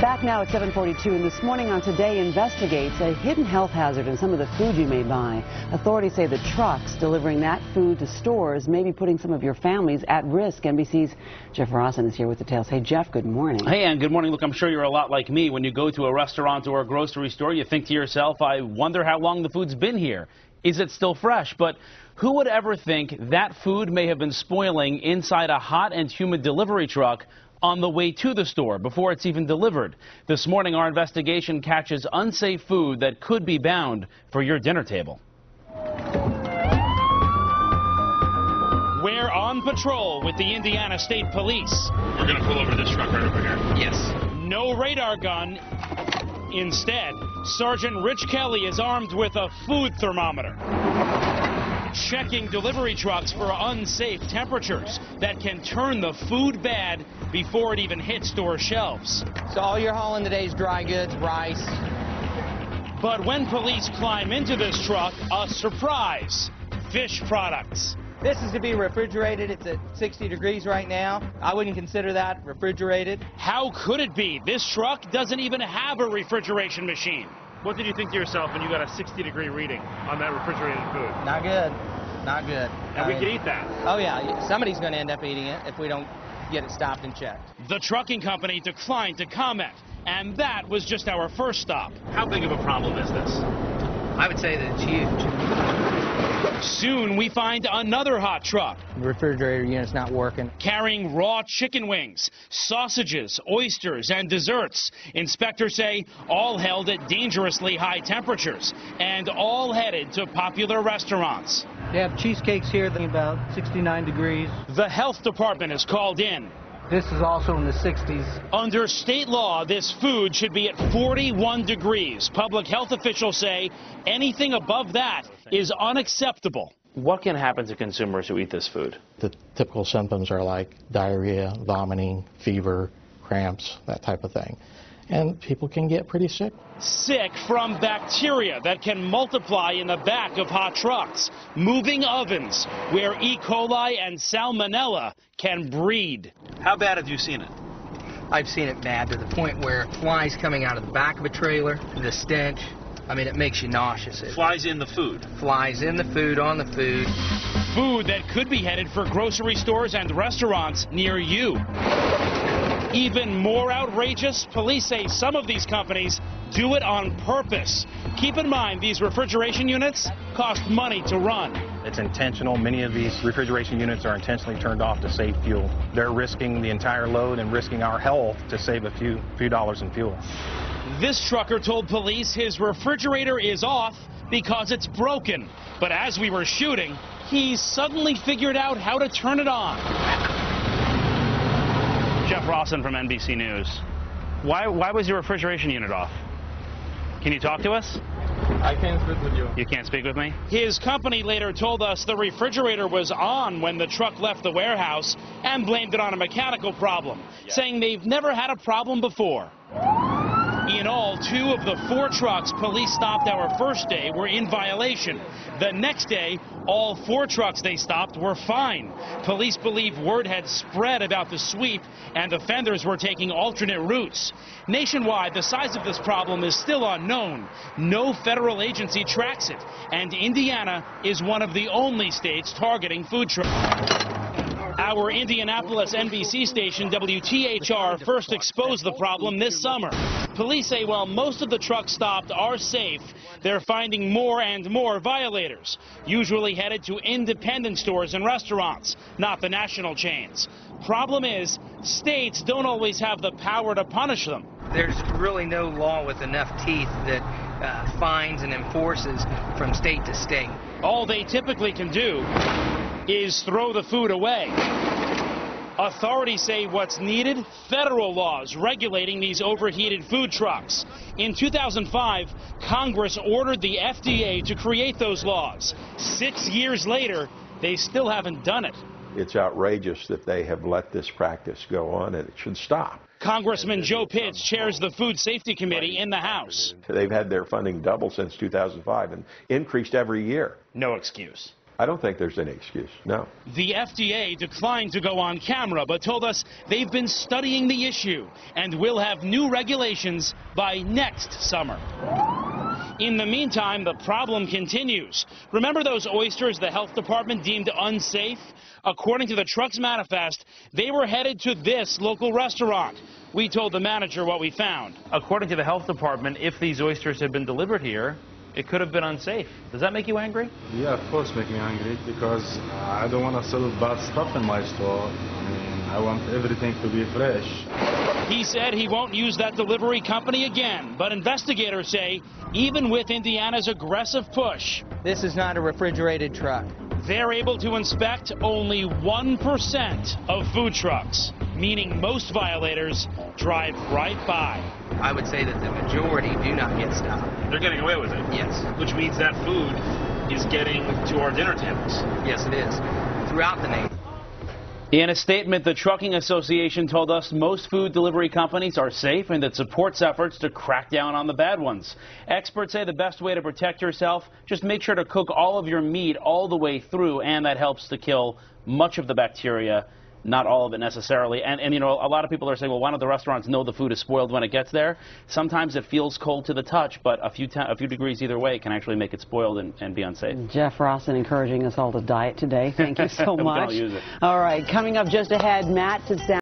Back now at 7:42, and this morning on Today investigates a hidden health hazard in some of the food you may buy. Authorities say the trucks delivering that food to stores may be putting some of your families at risk. NBC's Jeff Rawson is here with details. Hey, Jeff, good morning. Hey, Ann, good morning. Look, I'm sure you're a lot like me. When you go to a restaurant or a grocery store, you think to yourself, I wonder how long the food's been here. Is it still fresh? But who would ever think that food may have been spoiling inside a hot and humid delivery truck on the way to the store before it's even delivered? This morning, our investigation catches unsafe food that could be bound for your dinner table. We're on patrol with the Indiana State Police. We're going to pull over this truck right over here. Yes. No radar gun. Instead, Sergeant Rich Kelly is armed with a food thermometer, checking delivery trucks for unsafe temperatures that can turn the food bad before it even hits store shelves. So all you're hauling today is dry goods, rice. But when police climb into this truck, a surprise: fish products. This is to be refrigerated. It's at 60 degrees right now. I wouldn't consider that refrigerated. How could it be? This truck doesn't even have a refrigeration machine. What did you think to yourself when you got a 60-degree reading on that refrigerated food? Not good. Not good. And we could eat that. Oh, yeah. Somebody's going to end up eating it if we don't get it stopped and checked. The trucking company declined to comment, and that was just our first stop. How big of a problem is this? I would say that it's huge. Soon we find another hot truck. The refrigerator unit's not working. Carrying raw chicken wings, sausages, oysters, and desserts. Inspectors say all held at dangerously high temperatures and all headed to popular restaurants. They have cheesecakes here that are about 69 degrees. The health department is called in. This is also in the 60s. Under state law, this food should be at 41 degrees. Public health officials say anything above that is unacceptable. What can happen to consumers who eat this food? The typical symptoms are like diarrhea, vomiting, fever, cramps, that type of thing. And people can get pretty sick. Sick from bacteria that can multiply in the back of hot trucks, moving ovens, where E. coli and salmonella can breed. How bad have you seen it? I've seen it bad to the point where flies coming out of the back of a trailer, the stench. I mean, it makes you nauseous. Flies in the food. Flies in the food, on the food. Food that could be headed for grocery stores and restaurants near you. Even more outrageous, police say some of these companies do it on purpose. Keep in mind, these refrigeration units cost money to run. It's intentional. Many of these refrigeration units are intentionally turned off to save fuel. They're risking the entire load and risking our health to save a few dollars in fuel. This trucker told police his refrigerator is off because it's broken. But as we were shooting, he suddenly figured out how to turn it on. Jeff Rawson from NBC News. Why was your refrigeration unit off? Can you talk to us? I can't speak with you. You can't speak with me? His company later told us the refrigerator was on when the truck left the warehouse and blamed it on a mechanical problem, saying they've never had a problem before. In all, 2 of the 4 trucks police stopped our first day were in violation. The next day, all 4 trucks they stopped were fine. Police believe word had spread about the sweep and offenders were taking alternate routes. Nationwide, the size of this problem is still unknown. No federal agency tracks it, and Indiana is one of the only states targeting food trucks. Our Indianapolis NBC station, WTHR, first exposed the problem this summer. Police say while most of the trucks stopped are safe, they're finding more and more violators, usually headed to independent stores and restaurants, not the national chains. Problem is, states don't always have the power to punish them. There's really no law with enough teeth that fines and enforces from state to state. All they typically can do is throw the food away. Authorities say what's needed? Federal laws regulating these overheated food trucks. In 2005, Congress ordered the FDA to create those laws. 6 years later, they still haven't done it. It's outrageous that they have let this practice go on, and it should stop. Congressman Joe Pitts chairs the Food Safety Committee in the House. They've had their funding double since 2005 and increased every year. No excuse. I don't think there's any excuse, no. The FDA declined to go on camera, but told us they've been studying the issue and will have new regulations by next summer. In the meantime, the problem continues. Remember those oysters the health department deemed unsafe? According to the truck's manifest, they were headed to this local restaurant. We told the manager what we found. According to the health department, if these oysters had been delivered here, it could have been unsafe. Does that make you angry? Yeah, of course make me angry, because I don't want to sell bad stuff in my store. I mean, I want everything to be fresh. He said he won't use that delivery company again, but investigators say even with Indiana's aggressive push, This is not a refrigerated truck. they're able to inspect only 1% of food trucks, meaning most violators drive right by. I would say that the majority do not get stopped. They're getting away with it. Yes. Which means that food is getting to our dinner tables. Yes, it is. Throughout the nation. In a statement, the Trucking Association told us most food delivery companies are safe and that supports efforts to crack down on the bad ones. Experts say the best way to protect yourself, just make sure to cook all of your meat all the way through, and that helps to kill much of the bacteria. Not all of it necessarily. And you know, a lot of people are saying, well, why don't the restaurants know the food is spoiled when it gets there? Sometimes it feels cold to the touch, but a few degrees either way can actually make it spoiled and be unsafe. Jeff Rossen encouraging us all to diet today. Thank you so much. Don't use it. All right, coming up just ahead, Matt sits down.